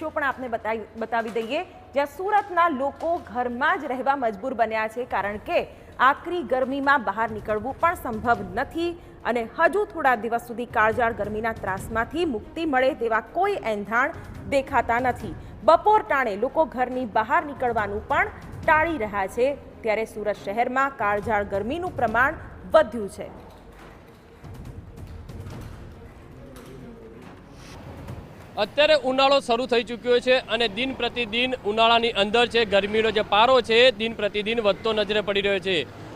દ્રશ્યો પણ આપને બતાવી દઈએ, જ્યાં સુરતના લોકો ઘરમાં જ રહેવા મજબૂર બન્યા છે, કારણ કે આકરી ગરમીમાં બહાર નીકળવું પણ સંભવ નથી અને હજુ થોડા દિવસ સુધી કાળઝાળ ગરમીના ત્રાસમાંથી મુક્તિ મળે તેવા કોઈ એંધાણ દેખાતા નથી। બપોર ટાણે લોકો ઘરની બહાર નીકળવાનું પણ ટાળી રહ્યા છે, ત્યારે સુરત શહેરમાં કાળઝાળ ગરમીનું પ્રમાણ વધ્યું છે। અત્યારે ઉનાળો શરૂ થઈ ચૂક્યો છે અને દિન પ્રતિદિન ઉનાળાની અંદર છે ગરમીનો જે પારો છે દિન પ્રતિદિન વધતો નજરે પડી રહ્યો છે।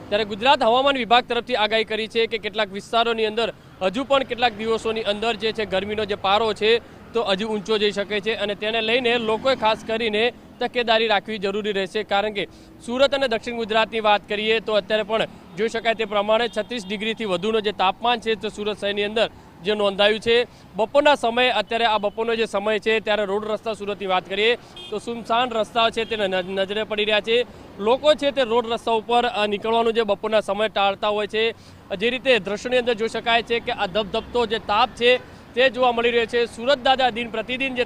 ત્યારે ગુજરાત હવામાન વિભાગ તરફથી આગાહી કરી છે કે કેટલાક વિસ્તારોની અંદર હજુ પણ કેટલાક દિવસોની અંદર જે છે ગરમીનો જે પારો છે તો હજુ ઊંચો જઈ શકે છે અને તેને લઈને લોકોએ ખાસ કરીને તકેદારી રાખવી જરૂરી રહેશે, કારણ કે સુરત અને દક્ષિણ ગુજરાતની વાત કરીએ તો અત્યારે પણ જોઈ શકાય તે પ્રમાણે 36 ડિગ્રીથી વધુનો જે તાપમાન છે તો સુરત શહેરની અંદર જે નોંધાયું છે। બપોરના સમયે અત્યારે આ બપોરનો જે સમય છે ત્યારે રોડ રસ્તા સુરતની વાત કરીએ તો સુમસાન રસ્તા છે તે નજરે પડી રહ્યા છે। લોકો છે તે રોડ રસ્તા ઉપર નીકળવાનું જે બપોરના સમય ટાળતા હોય છે। જે રીતે દ્રશ્યની અંદર જોઈ શકાય છે કે આ ધબધબતો જે તાપ છે તે જોવા મળી રહ્યો છે। સુરત દાદા દિન પ્રતિદિન જે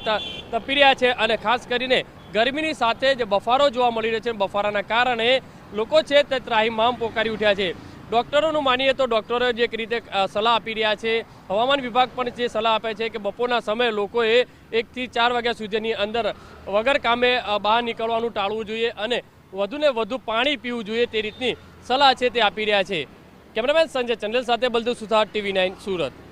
તપી રહ્યા છે અને ખાસ કરીને ગરમીની સાથે જે બફારો જોવા મળી રહ્યો છે, બફારાના કારણે લોકો છે તે ત્રાહિમામ પોકારી ઉઠ્યા છે। ડૉક્ટરોનું માનીએ તો ડૉક્ટરો જે રીતે સલાહ આપી રહ્યા છે, હવામાન વિભાગ પણ જે સલાહ આપે છે કે બપોરના સમયે લોકોએ 1 થી 4 વાગ્યા સુધીની અંદર વગર કામે બહાર નીકળવાનું ટાળવું જોઈએ અને વધુને વધુ પાણી પીવું જોઈએ તે રીતની સલાહ છે તે આપી રહ્યા છે। કેમેરામેન સંજય ચંદેલ સાથે બલદેવ સુથાર, TV9 સુરત।